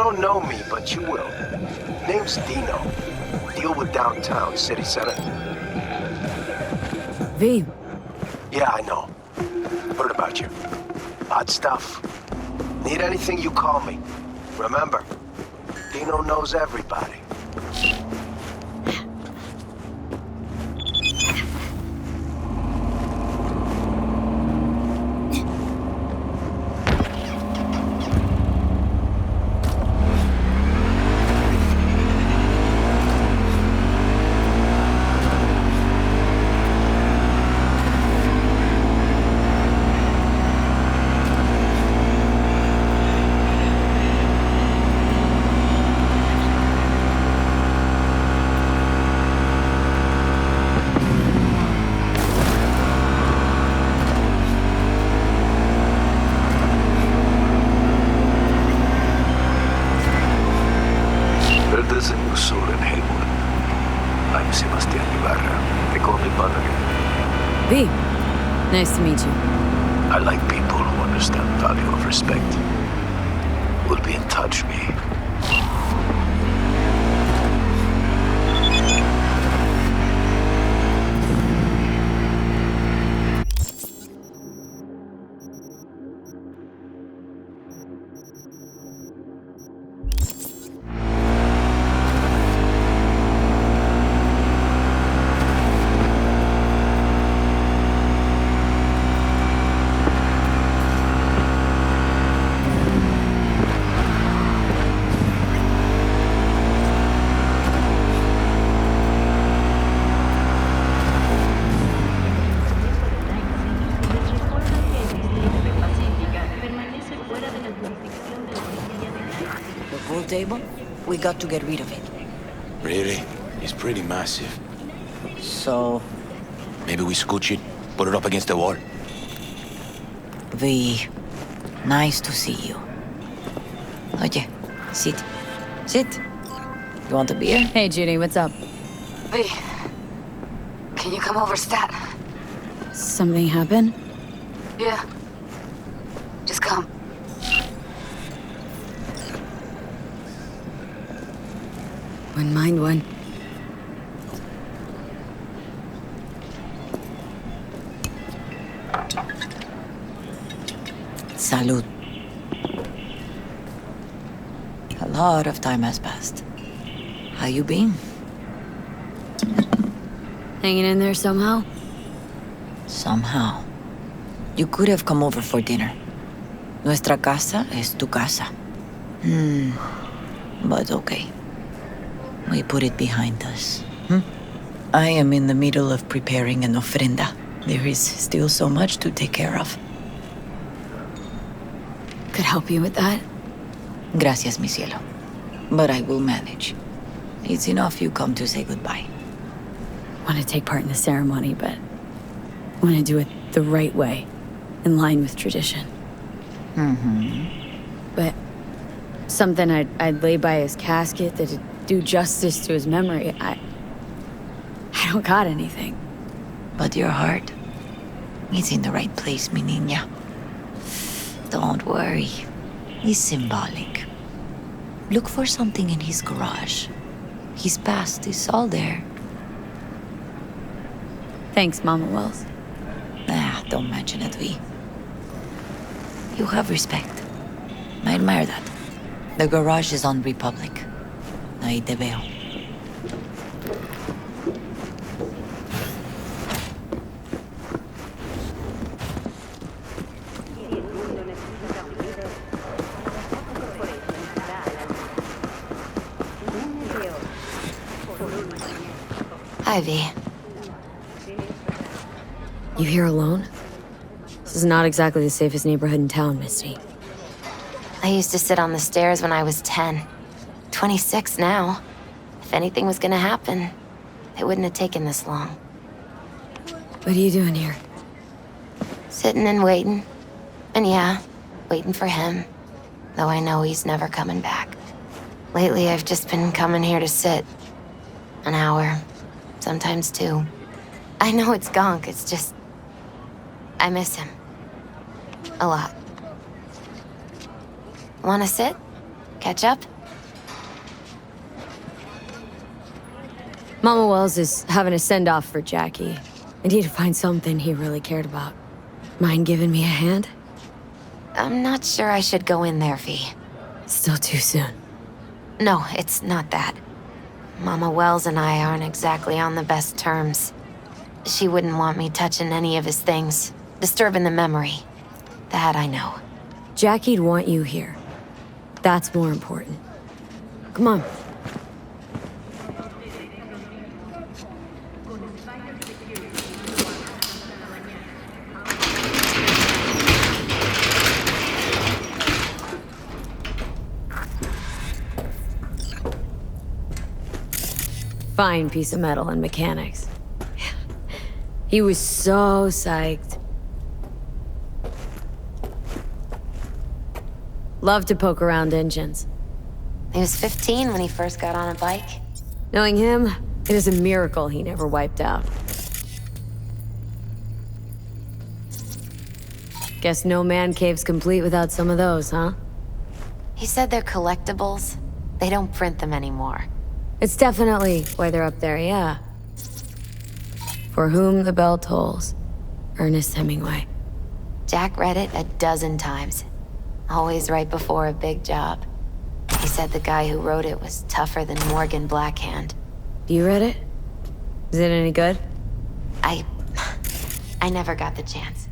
don't know me, but you will. Name's Dino. Deal with downtown, city center. V. Yeah, I know. Heard about you. Hot stuff. Need anything, you call me. Remember, Dino knows everybody. There's a new soul in Heywood. I'm Sebastian Ibarra. They call me Butler. V. Nice to meet you. I like people who understand the value of respect. We'll be in touch, V. Table? We got to get rid of it. Really? It's pretty massive. So... Maybe we scooch it, put it up against the wall. V, nice to see you. Oye, sit. Sit. You want a beer? Hey, Judy, what's up? V, can you come over stat? Something happened? Yeah. Just come. Wouldn't mind one. Salud. A lot of time has passed. How you been? Hanging in there somehow? Somehow. You could have come over for dinner. Nuestra casa es tu casa. But okay. We put it behind us. I am in the middle of preparing an ofrenda. There is still so much to take care of. Could help you with that? Gracias, mi cielo. But I will manage. It's enough you come to say goodbye. Want to take part in the ceremony, but want to do it the right way, in line with tradition. But something I'd lay by his casket that'd do justice to his memory. I don't got anything. But your heart is in the right place, mi niña. Don't worry. It's symbolic. Look for something in his garage. His past is all there. Thanks, Mama Wells. Don't mention it, V. You have respect. I admire that. The garage is on Republic. Ahí te veo. Hi, V. You here alone? This is not exactly the safest neighborhood in town, Misty. I used to sit on the stairs when I was 10. 26 now. If anything was gonna happen, it wouldn't have taken this long. What are you doing here? Sitting and waiting. And yeah, waiting for him. Though I know he's never coming back. Lately, I've just been coming here to sit. An hour. Sometimes 2. I know it's gunk, it's just... I miss him. A lot. Wanna sit? Catch up? Mama Wells is having a send-off for Jackie. I need to find something he really cared about. Mind giving me a hand? I'm not sure I should go in there, V. Still too soon. No, it's not that. Mama Wells and I aren't exactly on the best terms. She wouldn't want me touching any of his things, disturbing the memory. That I know. Jackie'd want you here. That's more important. Come on. Fine piece of metal and mechanics. He was so psyched. Loved to poke around engines. He was 15 when he first got on a bike. Knowing him, it is a miracle he never wiped out. Guess no man cave's complete without some of those, huh? He said they're collectibles. They don't print them anymore. It's definitely why they're up there, yeah. For whom the bell tolls. Ernest Hemingway. Jack read it a dozen times. Always right before a big job. He said the guy who wrote it was tougher than Morgan Blackhand. You read it? Is it any good? I never got the chance.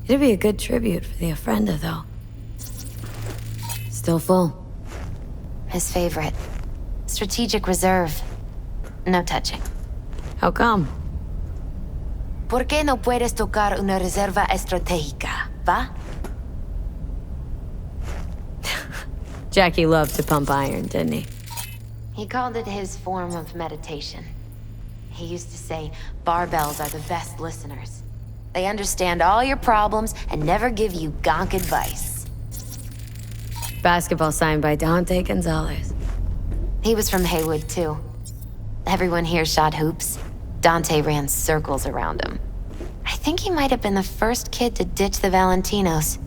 It'd be a good tribute for the Ofrenda, though. Still full. His favorite. Strategic reserve. No touching. How come? ¿Por qué no puedes tocar una reserva estratégica, va? Jackie loved to pump iron, didn't he? He called it his form of meditation. He used to say barbells are the best listeners. They understand all your problems and never give you gonk advice. Basketball signed by Dante Gonzalez. He was from Heywood, too. Everyone here shot hoops. Dante ran circles around him. I think he might have been the first kid to ditch the Valentinos.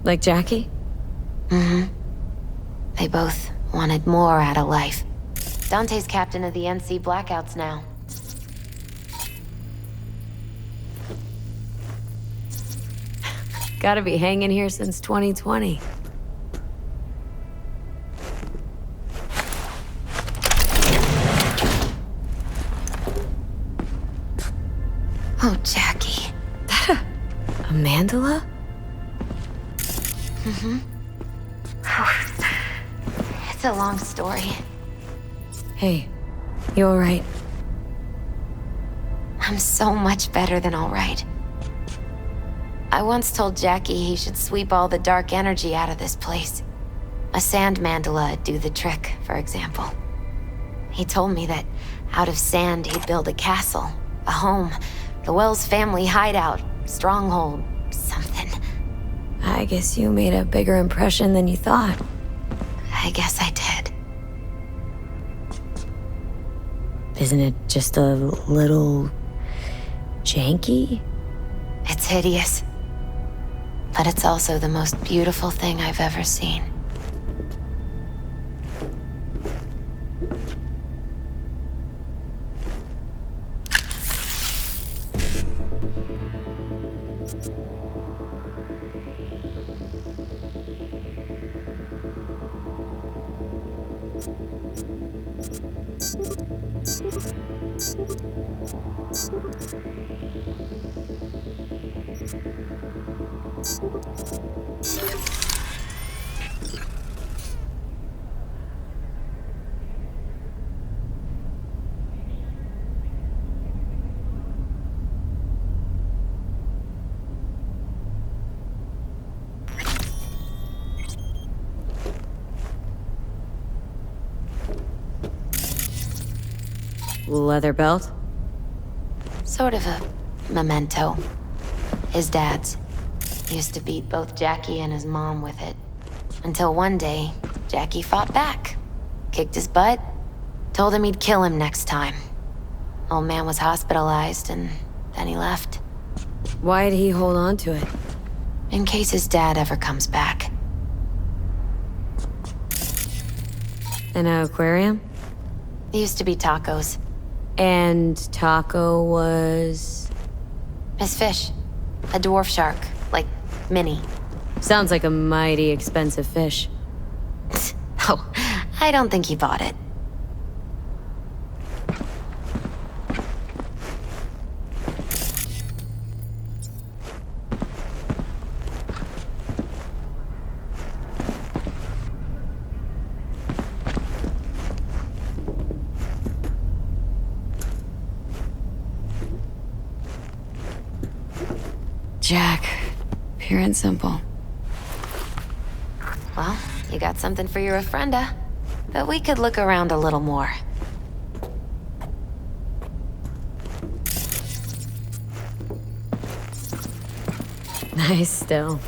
Like Jackie? Mm-hmm. They both wanted more out of life. Dante's captain of the NC Blackouts now. Gotta be hanging here since 2020. Oh, Jackie. A mandala? Mm-hmm. It's a long story. Hey, you alright? I'm so much better than alright. I once told Jackie he should sweep all the dark energy out of this place. A sand mandala'd do the trick, for example. He told me that out of sand he'd build a castle, a home, the Wells family hideout, stronghold, something. I guess you made a bigger impression than you thought. I guess I did. Isn't it just a little janky? It's hideous. But it's also the most beautiful thing I've ever seen. Leather belt? Sort of a memento. His dad's. Used to beat both Jackie and his mom with it. Until one day, Jackie fought back. Kicked his butt. Told him he'd kill him next time. Old man was hospitalized and then he left. Why'd he hold on to it? In case his dad ever comes back. An aquarium? It used to be tacos. And Taco was... His fish. A dwarf shark. Like, mini. Sounds like a mighty expensive fish. Oh, I don't think he bought it. Jack. Pure and simple. Well, you got something for your ofrenda. But we could look around a little more. Nice still.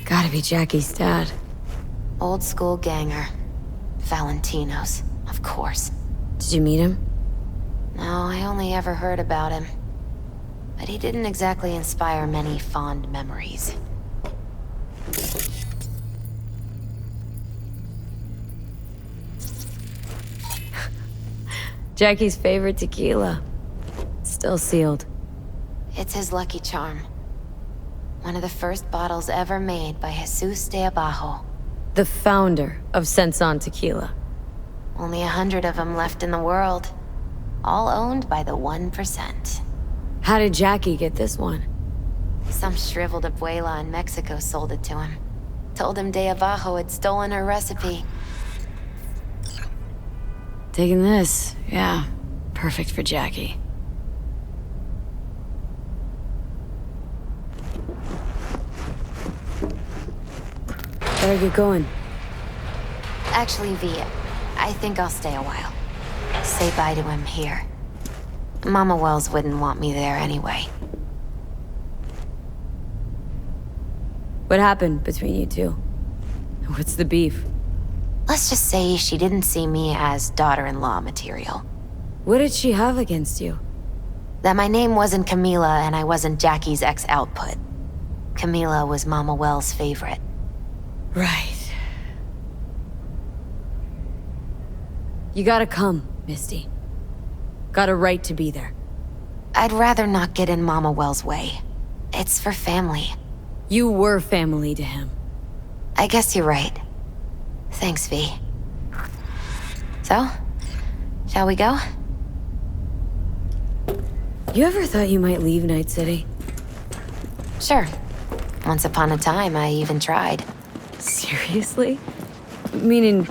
Gotta be Jackie's dad. Old school ganger. Valentino's, of course. Did you meet him? No, I only ever heard about him. But he didn't exactly inspire many fond memories. Jackie's favorite tequila. Still sealed. It's his lucky charm. One of the first bottles ever made by Jesus de Abajo. The founder of Senson Tequila. Only 100 of them left in the world. All owned by the 1%. How did Jackie get this one? Some shriveled abuela in Mexico sold it to him. Told him de Abajo had stolen her recipe. Taking this, yeah. Perfect for Jackie. Better get going. Actually, V, I think I'll stay a while. Say bye to him here. Mama Wells wouldn't want me there anyway. What happened between you two? What's the beef? Let's just say she didn't see me as daughter-in-law material. What did she have against you? That my name wasn't Camila and I wasn't Jackie's ex-output. Camila was Mama Wells' favorite. Right. You gotta come, Misty. Got a right to be there. I'd rather not get in Mama Wells' way. It's for family. You were family to him. I guess you're right. Thanks, V. So, shall we go? You ever thought you might leave Night City? Sure. Once upon a time, I even tried. Seriously? Meaning...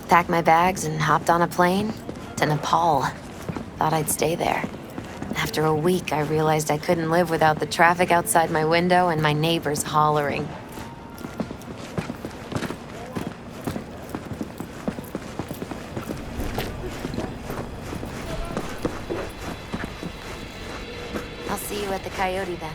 Packed my bags and hopped on a plane to Nepal. Thought I'd stay there. After a week, I realized I couldn't live without the traffic outside my window and my neighbors hollering. I'll see you at the Coyote then.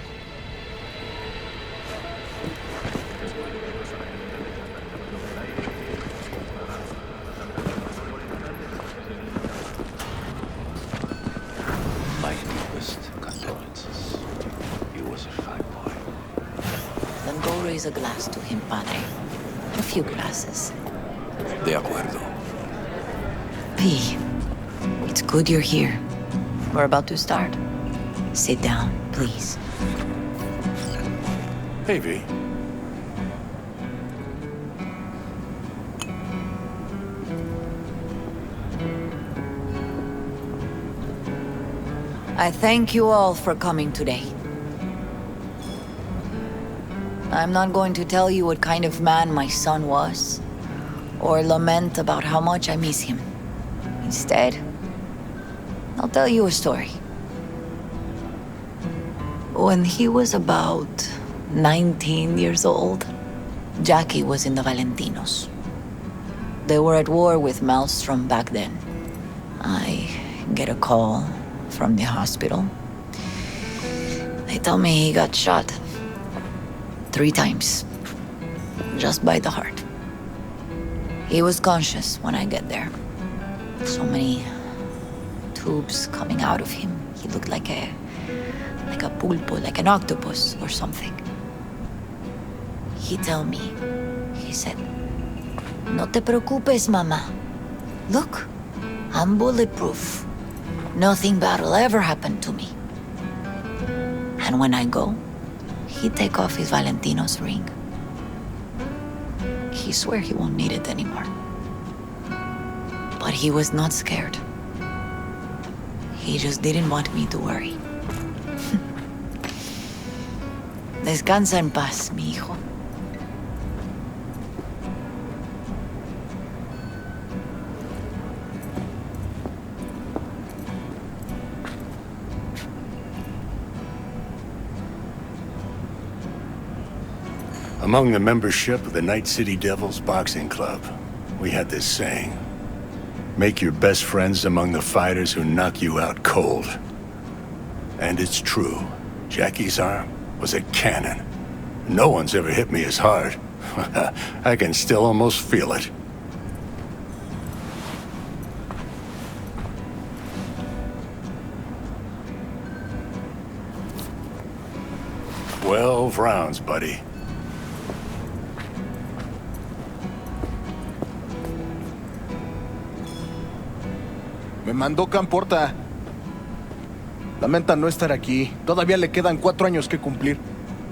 My deepest condolences. He was a fine boy. Then go raise a glass to him, padre. A few glasses. De acuerdo. P, it's good you're here. We're about to start. Sit down, please. Hey, V. I thank you all for coming today. I'm not going to tell you what kind of man my son was, or lament about how much I miss him. Instead, I'll tell you a story. When he was about 19 years old, Jackie was in the Valentinos. They were at war with Maelstrom back then. I get a call from the hospital. They tell me he got shot 3 times, just by the heart. He was conscious when I get there. So many tubes coming out of him. He looked like a pulpo, like an octopus or something. He tell me, he said, No te preocupes, Mama. Look, I'm bulletproof. Nothing bad will ever happen to me. And when I go, he'd take off his Valentino's ring. He swear he won't need it anymore. But he was not scared. He just didn't want me to worry. Descansa en paz, mi hijo. Among the membership of the Night City Devils Boxing Club, we had this saying. Make your best friends among the fighters who knock you out cold. And it's true. Jackie's arm was a cannon. No one's ever hit me as hard. I can still almost feel it. "12 rounds, buddy." Me mandó Camporta. Lamenta no estar aquí. Todavía le quedan 4 años que cumplir.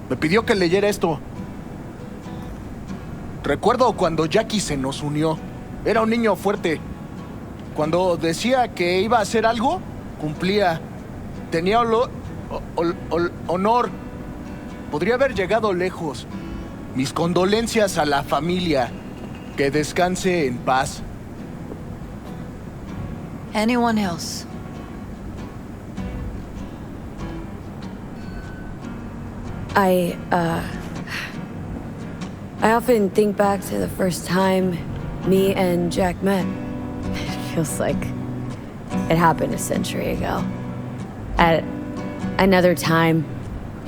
Me pidió que leyera esto. Recuerdo cuando Jackie se nos unió. Era un niño fuerte. Cuando decía que iba a hacer algo, cumplía. Tenía honor. Podría haber llegado lejos. Mis condolencias a la familia. Que descanse en paz. Anyone else? I often think back to the first time me and Jack met. It feels like it happened a century ago. At another time,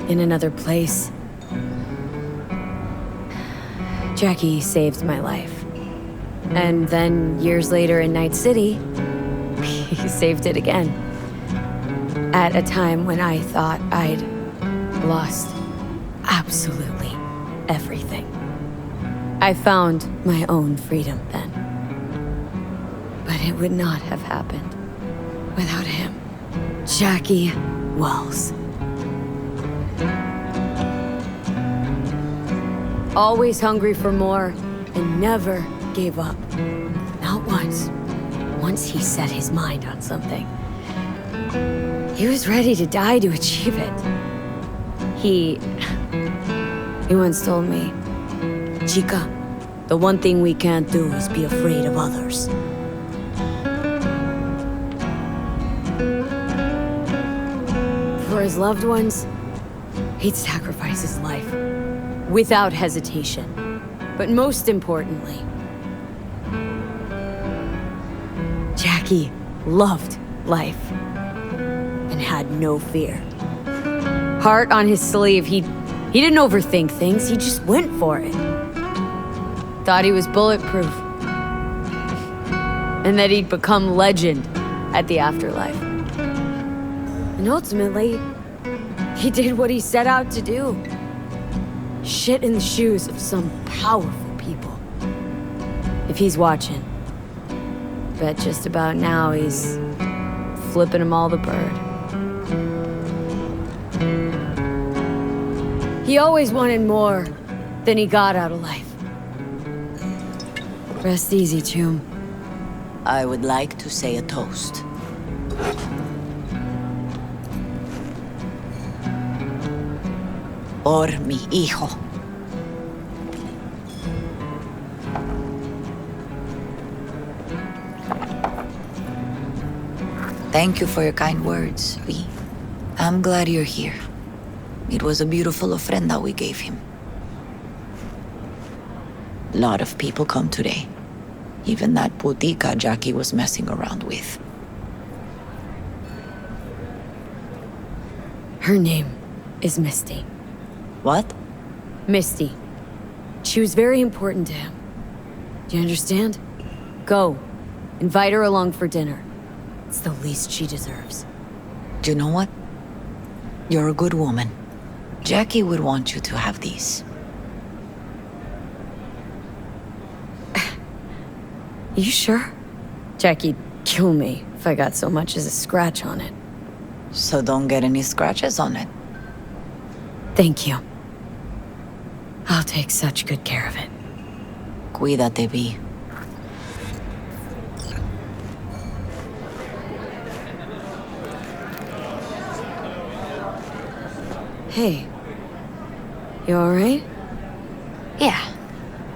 in another place. Jackie saved my life. And then years later in Night City, he saved it again. At a time when I thought I'd lost absolutely everything. I found my own freedom then. But it would not have happened without him. Jackie Wells. Always hungry for more and never gave up. Not once. Once he set his mind on something, he was ready to die to achieve it. He once told me, "Chica, the one thing we can't do is be afraid of others." For his loved ones, he'd sacrifice his life without hesitation. But most importantly, Jackie loved life and had no fear. Heart on his sleeve, he didn't overthink things, he just went for it. Thought he was bulletproof. And that he'd become legend at the afterlife. And ultimately, he did what he set out to do. Shit in the shoes of some powerful people. If he's watching, bet just about now he's flipping them all the bird. He always wanted more than he got out of life. Rest easy, Chum. I would like to say a toast. Por mi hijo. Thank you for your kind words, V. I'm glad you're here. It was a beautiful ofrenda we gave him. A lot of people come today. Even that putica Jackie was messing around with. Her name is Misty. What? Misty. She was very important to him. Do you understand? Go. Invite her along for dinner. It's the least she deserves. Do you know what? You're a good woman. Jackie would want you to have these. You sure? Jackie'd kill me if I got so much as a scratch on it. So don't get any scratches on it. Thank you. I'll take such good care of it. Cuídate, Vi. Hey. You alright? Yeah.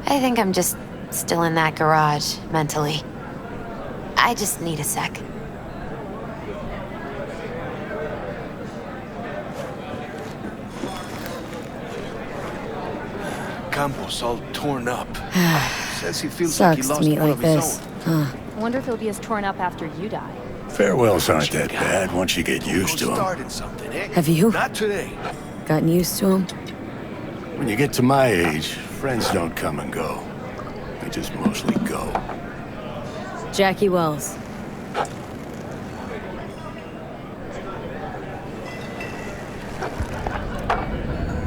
I think I'm just still in that garage, mentally. I just need a sec. Campos all torn up. Says he feels like he Sucks to lost meet one like of his this. own. Huh. I wonder if he'll be as torn up after you die. Farewells aren't that bad once you get used to them. Starting something, eh? Have you Not today. gotten used to him? When you get to my age, friends don't come and go. They just mostly go. Jackie Wells.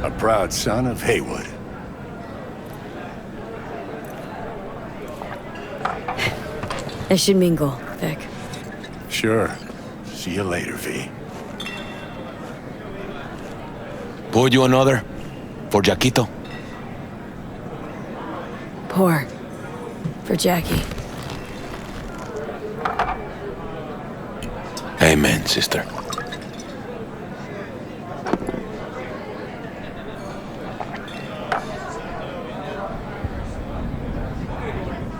A proud son of Heywood. I should mingle, Vic. Sure. See you later, V. Pour you another? For Jaquito? Pour. For Jackie. Amen, sister.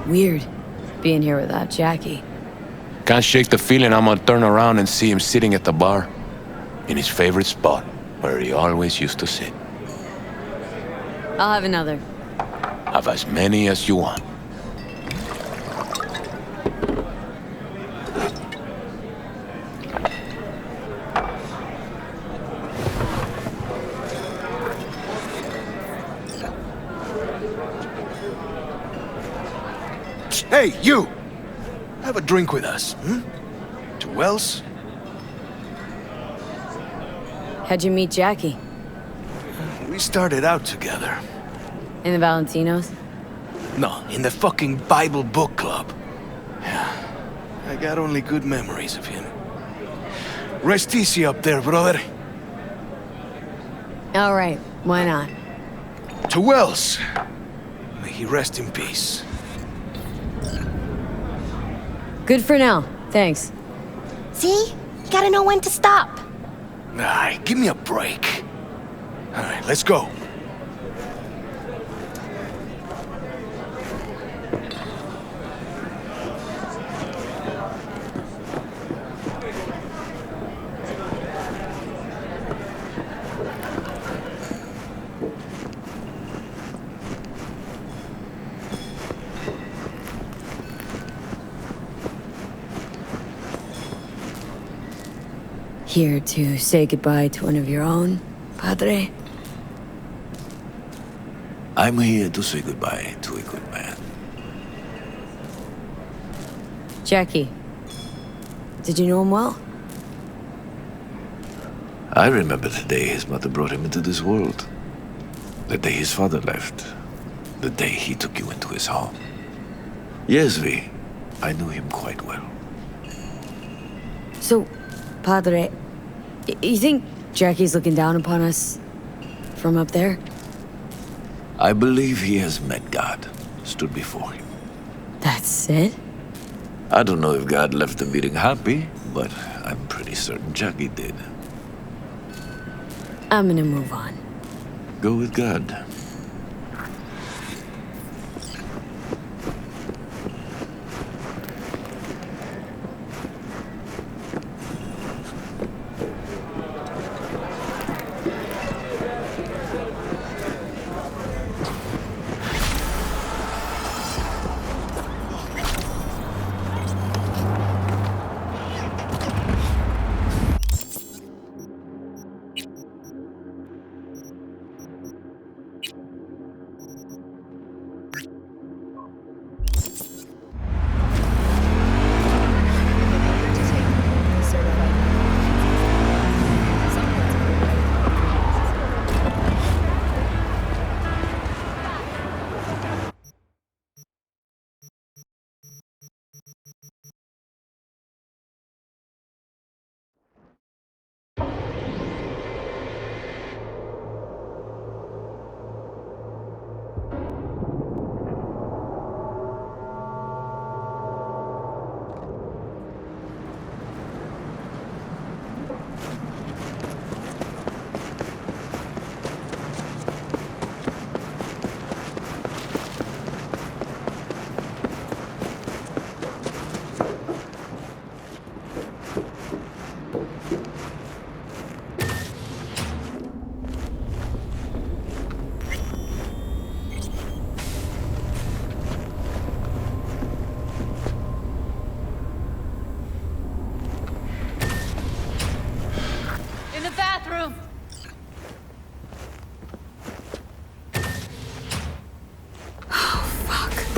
Weird, being here without Jackie. Can't shake the feeling I'm gonna turn around and see him sitting at the bar. In his favorite spot, where he always used to sit. I'll have another. Have as many as you want. Hey, you! Have a drink with us, hmm? To Wells? How'd you meet Jackie? We started out together. In the Valentinos? No, in the fucking Bible book club. Yeah, I got only good memories of him. Rest easy up there, brother. All right, why not? To Wells. May he rest in peace. Good for now, thanks. See? You gotta know when to stop. Ay, give me a break. All right, let's go. Here to say goodbye to one of your own, Padre? I'm here to say goodbye to a good man. Jackie. Did you know him well? I remember the day his mother brought him into this world. The day his father left. The day he took you into his home. Yes, V. I knew him quite well. So, Padre, you think Jackie's looking down upon us from up there? I believe he has met God, stood before him. That's it? I don't know if God left him feeling happy, but I'm pretty certain Jackie did. I'm gonna move on. Go with God.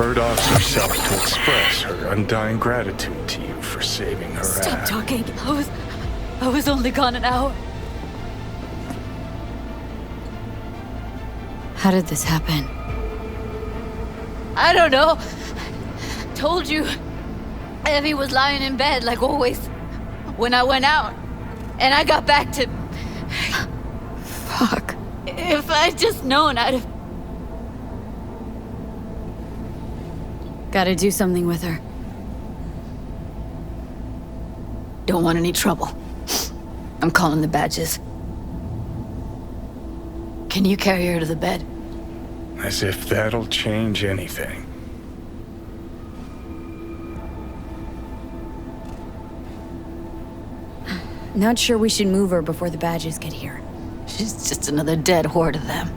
Bird offs herself to express her undying gratitude to you for saving her Stop ass. talking. I was only gone an hour. How did this happen? I don't know. Told you. Evie was lying in bed like always. When I went out. And I got back to... Fuck. If I'd just known, I'd have... Gotta do something with her. Don't want any trouble. I'm calling the badges. Can you carry her to the bed? As if that'll change anything. Not sure we should move her before the badges get here. She's just another dead whore to them.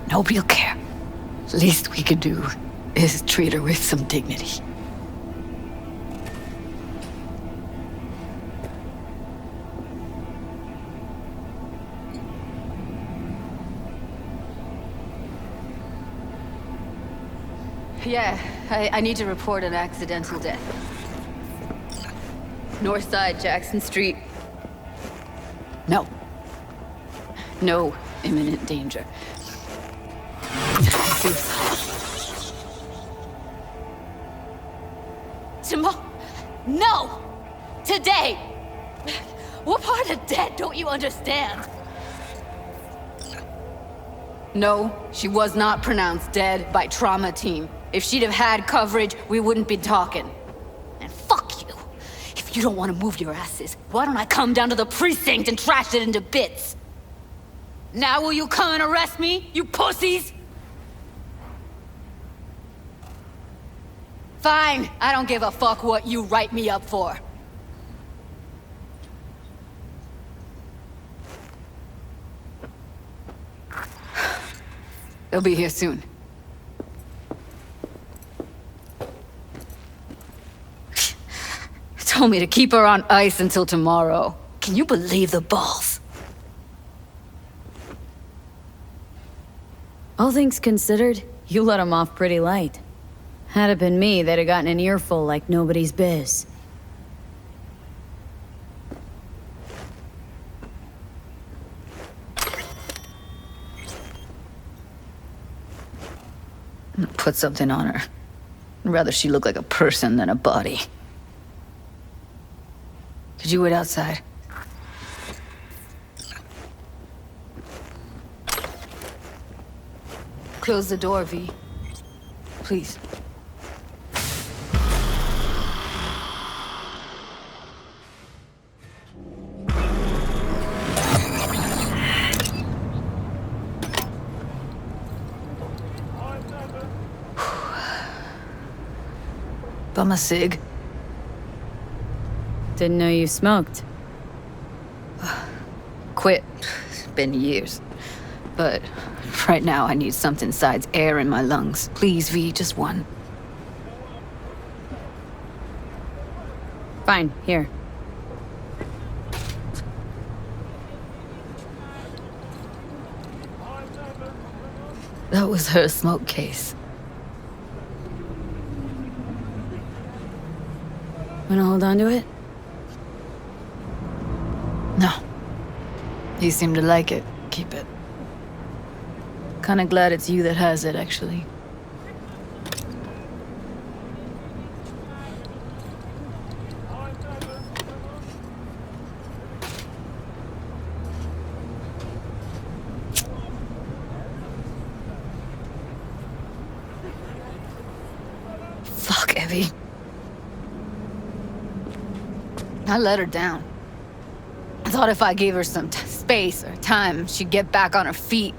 Nobody'll care. Least we could do is treat her with some dignity. Yeah, I need to report an accidental death. North side, Jackson Street. No. No imminent danger. Tomorrow? No! Today! What part of dead don't you understand? No, she was not pronounced dead by trauma team. If she'd have had coverage, we wouldn't be talking. And fuck you. If you don't want to move your asses, why don't I come down to the precinct and trash it into bits? Now will you come and arrest me, you pussies? Fine, I don't give a fuck what you write me up for. They'll be here soon. Told me to keep her on ice until tomorrow. Can you believe the balls? All things considered, you let him off pretty light. Had it been me, they'd have gotten an earful like nobody's biz. Put something on her. I'd rather she look like a person than a body. Could you wait outside? Close the door, V. Please. Bum a cig. Didn't know you smoked. Quit. It's been years. But right now I need something besides air in my lungs. Please, V, just one. Fine, here. That was her smoke case. Wanna hold on to it? No. You seem to like it. Keep it. Kinda glad it's you that has it, actually. Fuck, Evie. I let her down. I thought if I gave her some space or time, she'd get back on her feet.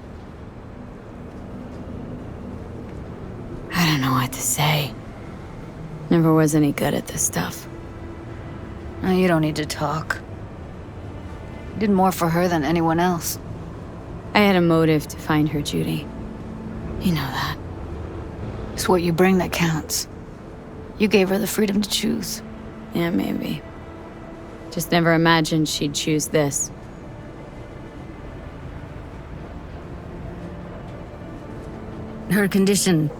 I don't know what to say. Never was any good at this stuff. Oh, you don't need to talk. You did more for her than anyone else. I had a motive to find her, Judy. You know that. It's what you bring that counts. You gave her the freedom to choose. Yeah, maybe. Just never imagined she'd choose this. Her condition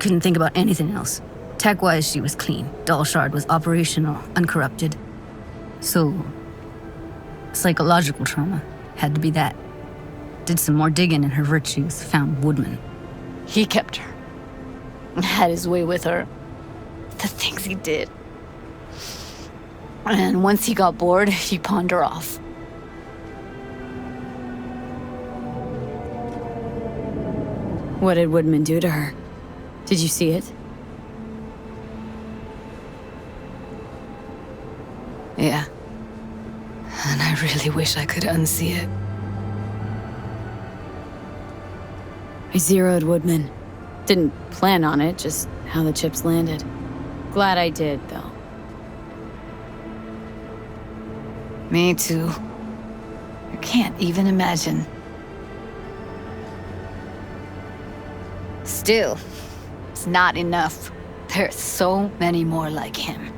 Couldn't think about anything else. Tech-wise, she was clean. Shard was operational, uncorrupted. So, psychological trauma had to be that. Did some more digging in her virtues, found Woodman. He kept her. Had his way with her. The things he did. And once he got bored, he pawned her off. What did Woodman do to her? Did you see it? Yeah. And I really wish I could unsee it. I zeroed Woodman. Didn't plan on it, just how the chips landed. Glad I did, though. Me too. I can't even imagine. Still, it's not enough. There's so many more like him.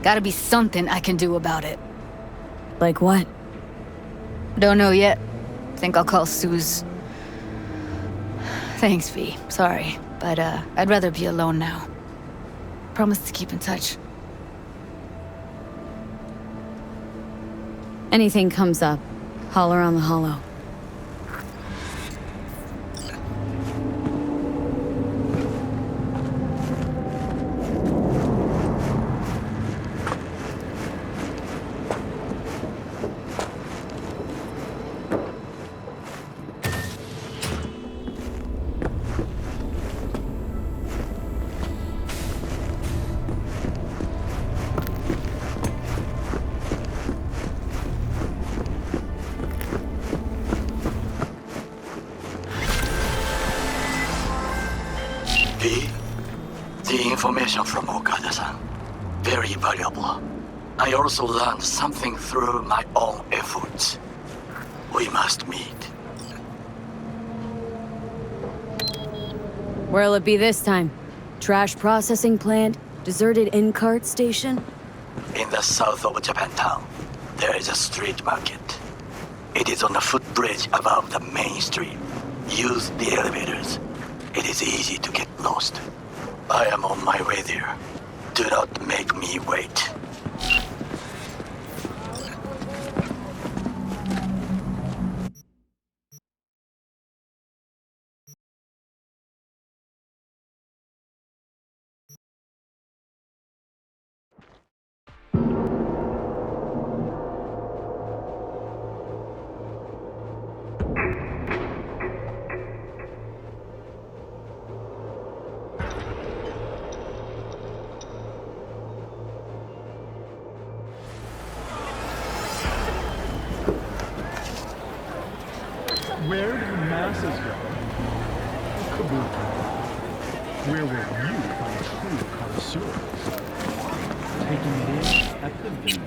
Gotta be something I can do about it. Like what? Don't know yet. Think I'll call Suze. Thanks, V. Sorry, but I'd rather be alone now. Promise to keep in touch. Anything comes up, holler on the hollow. The information from Okada-san, very valuable. I also learned something through my own efforts. We must meet. Where'll it be this time? Trash processing plant? Deserted in-cart station? In the south of Japantown, there is a street market. It is on a footbridge above the main street. Use the elevators. It is easy to get lost. I am on my way there. Do not make me wait. Where did the masses go? Kabuki. Where will you find true connoisseurs? Taking it in at the view.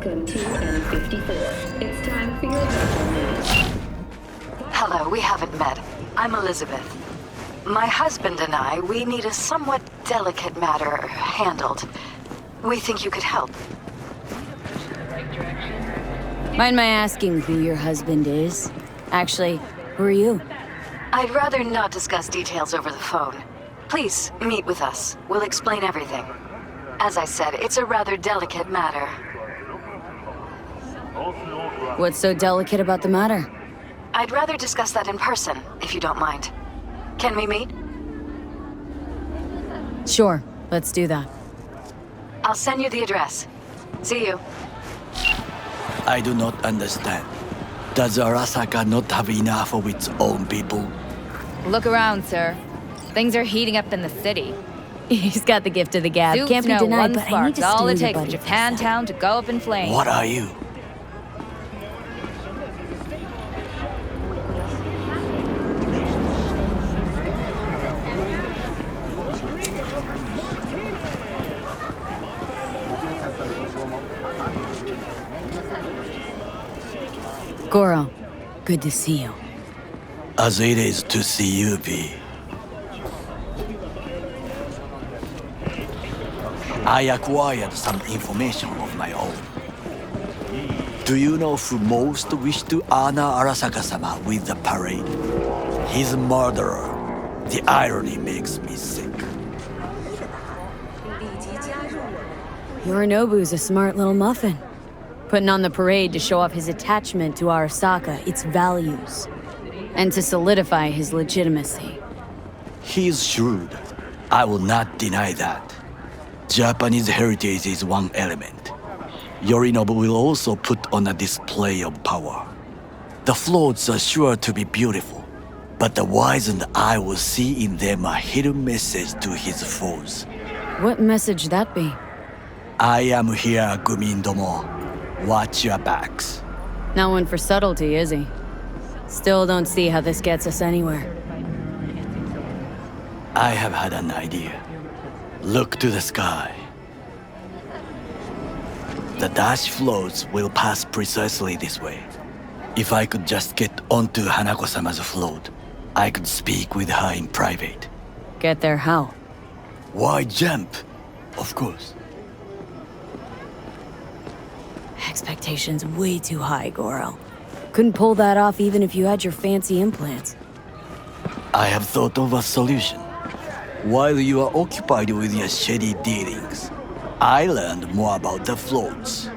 Welcome to N54. It's time for your local news. Hello, we haven't met. I'm Elizabeth. My husband and I, we need a somewhat delicate matter handled. We think you could help. Mind my asking who your husband is? Actually, who are you? I'd rather not discuss details over the phone. Please, meet with us. We'll explain everything. As I said, it's a rather delicate matter. What's so delicate about the matter? I'd rather discuss that in person, if you don't mind. Can we meet? Sure, let's do that. I'll send you the address. See you. I do not understand. Does Arasaka not have enough of its own people? Look around, sir. Things are heating up in the city. He's got the gift of the gab. Suits Can't be know denied, one but I spark. need to All steal it your takes buddy for for Japantown to go up in flames. What are you? Goro, good to see you. As it is to see you, V. I acquired some information of my own. Do you know who most wished to honor Arasaka-sama with the parade? His murderer. The irony makes me sick. Yorinobu's a smart little muffin. Putting on the parade to show off his attachment to Arasaka, its values, and to solidify his legitimacy. He's shrewd. I will not deny that. Japanese heritage is one element. Yorinobu will also put on a display of power. The floats are sure to be beautiful, but the wizened eye will see in them a hidden message to his foes. What message that be? I am here, Gumindomo. Watch your backs. Not one for subtlety, is he? Still don't see how this gets us anywhere. I have had an idea. Look to the sky. The dash floats will pass precisely this way. If I could just get onto Hanako-sama's float, I could speak with her in private. Get there how? Why jump? Of course. Expectations way too high, Goro. Couldn't pull that off even if you had your fancy implants. I have thought of a solution. While you are occupied with your shady dealings, I learned more about the floats.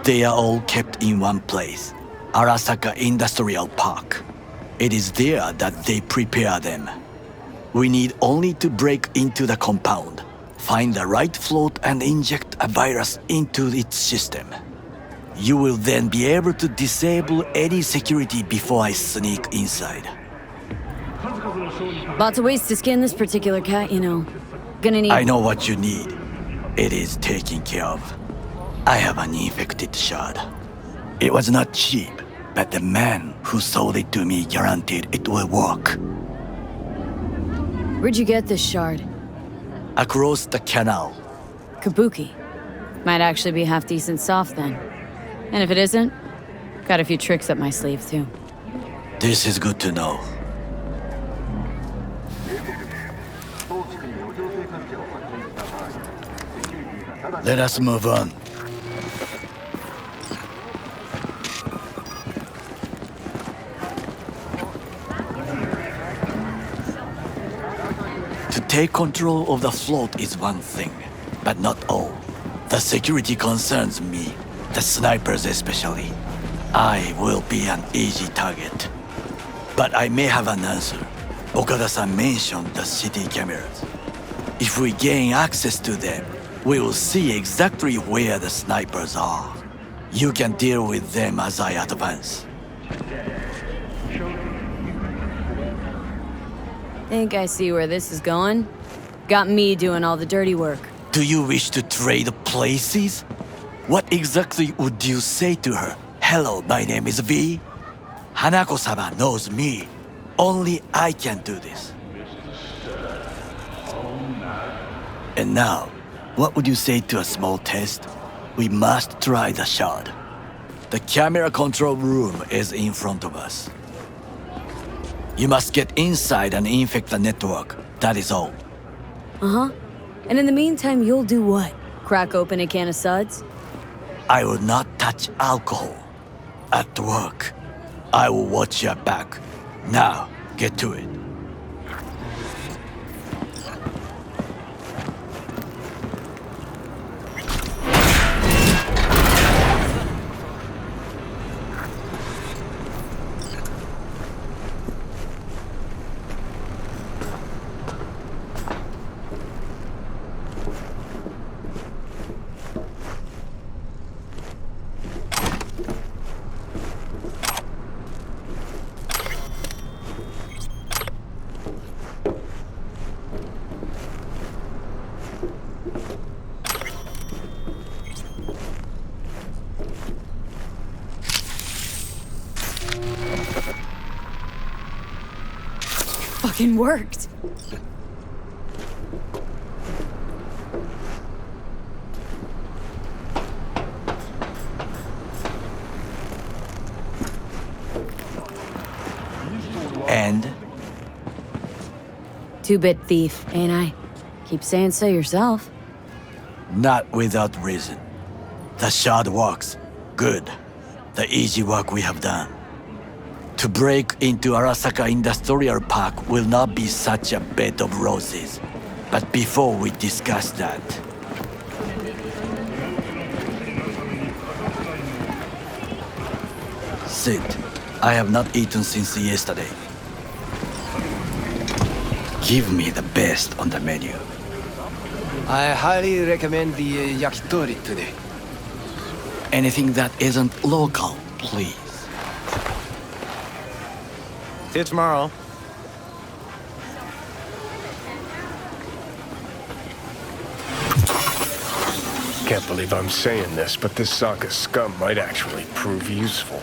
They are all kept in one place, Arasaka Industrial Park. It is there that they prepare them. We need only to break into the compound, find the right float and inject a virus into its system. You will then be able to disable any security before I sneak inside. Lots of ways to skin this particular cat, you know. Gonna need... I know what you need. It is taken care of. I have an infected shard. It was not cheap, but the man who sold it to me guaranteed it will work. Where'd you get this shard? Across the canal. Kabuki. Might actually be half decent soft then. And if it isn't, got a few tricks up my sleeve too. This is good to know. Let us move on. To take control of the float is one thing, but not all. The security concerns me, the snipers especially. I will be an easy target. But I may have an answer. Okada-san mentioned the city cameras. If we gain access to them, we will see exactly where the snipers are. You can deal with them as I advance. Think I see where this is going. Got me doing all the dirty work. Do you wish to trade places? What exactly would you say to her? Hello, my name is V. Hanako-sama knows me. Only I can do this. And now, what would you say to a small test? We must try the shard. The camera control room is in front of us. You must get inside and infect the network. That is all. Uh-huh. And in the meantime, you'll do what? Crack open a can of suds? I will not touch alcohol. At work, I will watch your back. Now, get to it. Fucking worked. And? Two-bit thief, ain't I? Keep saying so yourself. Not without reason. The shard works. Good. The easy work we have done. To break into Arasaka Industrial Park will not be such a bed of roses. But before we discuss that... Sit. I have not eaten since yesterday. Give me the best on the menu. I highly recommend the yakitori today. Anything that isn't local, please. See you tomorrow. Can't believe I'm saying this, but this Sokka scum might actually prove useful.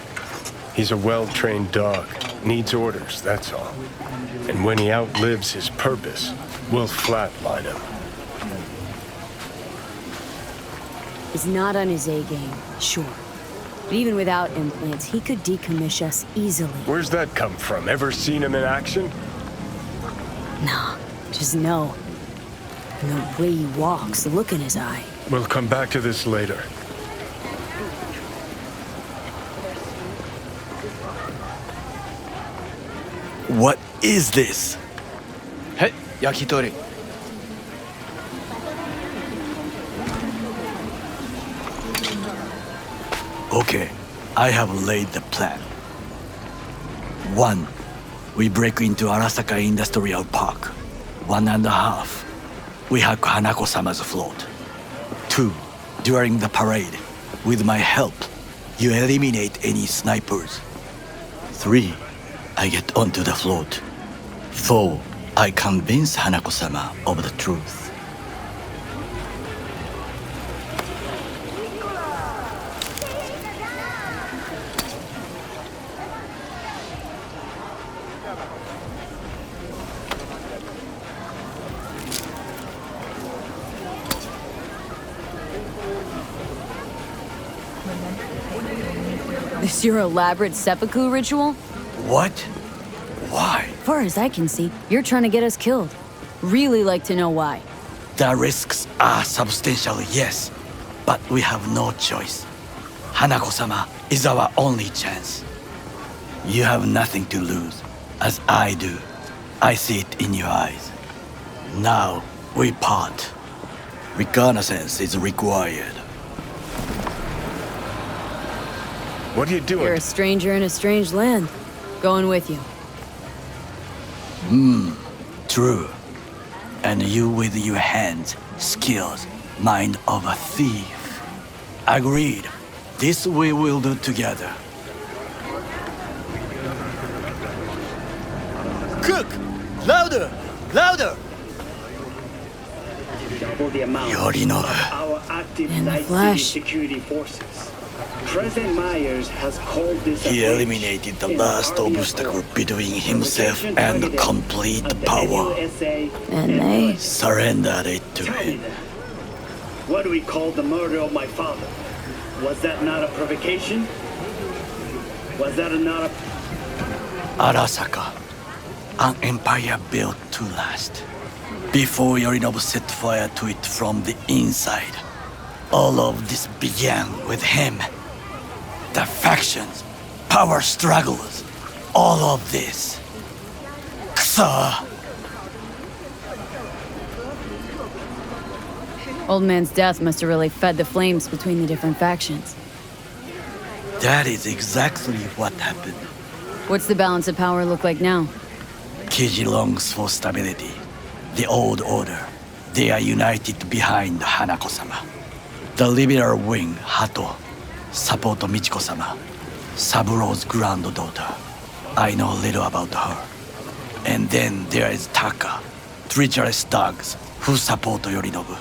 He's a well-trained dog. Needs orders, that's all. And when he outlives his purpose, we'll flatline him. He's not on his A-game, sure. But even without implants, he could decommission us easily. Where's that come from? Ever seen him in action? Nah, just know. And the way he walks, the look in his eye. We'll come back to this later. What is this? Hey, yakitori. Okay, I have laid the plan. 1. We break into Arasaka Industrial Park. 1.5. We hack Hanako-sama's float. 2. During the parade, with my help, you eliminate any snipers. 3. I get onto the float. 4. I convince Hanako-sama of the truth. This your elaborate seppuku ritual? What? Why? Far as I can see, you're trying to get us killed. Really like to know why. The risks are substantial, yes. But we have no choice. Hanako-sama is our only chance. You have nothing to lose, as I do. I see it in your eyes. Now, we part. Reconnaissance is required. What are you doing? You're a stranger in a strange land. Going with you. True. And you with your hands, skills, mind of a thief. Agreed. This we will do together. Cook! Louder! Louder! Double the amount Yorinobu. of our active In the Night flesh. City security forces. President Myers has called this He a eliminated the breach in last Army of obstacle War. between himself and complete Of the power. NUSA And they... Surrendered it to Tell me him. that. What do we call the murder of my father? Was that not a provocation? Was that not a... Arasaka, an empire built to last. Before Yorinobu set fire to it from the inside, all of this began with him. The factions, power struggles, all of this. Kusa! Old man's death must have really fed the flames between the different factions. That is exactly what happened. What's the balance of power look like now? Kiji longs for stability. The old order. They are united behind Hanako-sama. The liberal wing, Hato, support Michiko-sama, Saburo's granddaughter. I know little about her. And then there is Taka, treacherous dogs, who support Yorinobu.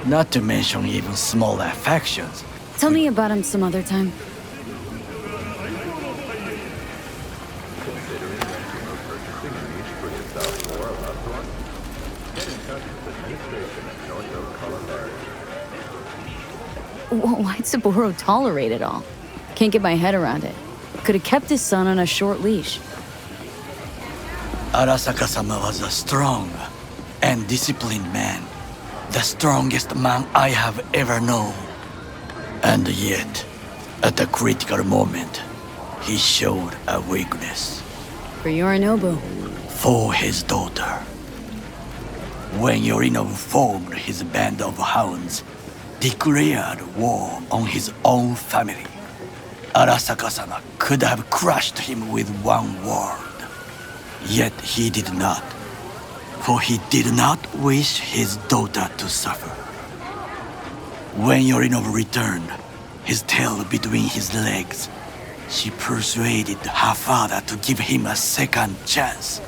Not to mention even smaller factions. Tell me about him some other time. Why'd Saburo tolerate it all? Can't get my head around it. Could have kept his son on a short leash. Arasaka-sama was a strong and disciplined man. The strongest man I have ever known. And yet, at a critical moment, he showed a weakness. For Yorinobu. For his daughter. When Yorinobu formed his band of hounds, declared war on his own family, Arasaka-sama could have crushed him with one word. Yet he did not. For he did not wish his daughter to suffer. When Yorinobu returned, his tail between his legs, she persuaded her father to give him a second chance.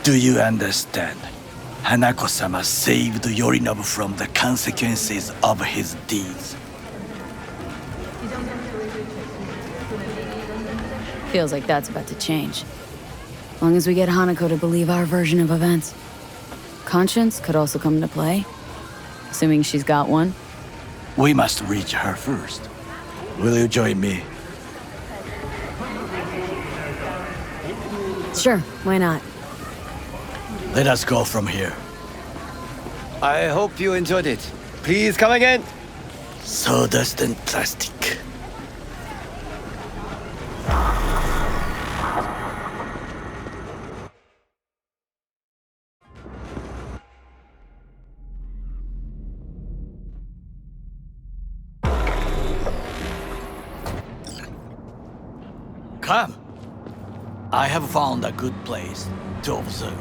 Do you understand? Hanako-sama saved Yorinobu from the consequences of his deeds. Feels like that's about to change. As long as we get Hanako to believe our version of events. Conscience could also come into play, assuming she's got one. We must reach her first. Will you join me? Sure, why not? Let us go from here. I hope you enjoyed it. Please come again. Sawdust and plastic. Come. I have found a good place to observe.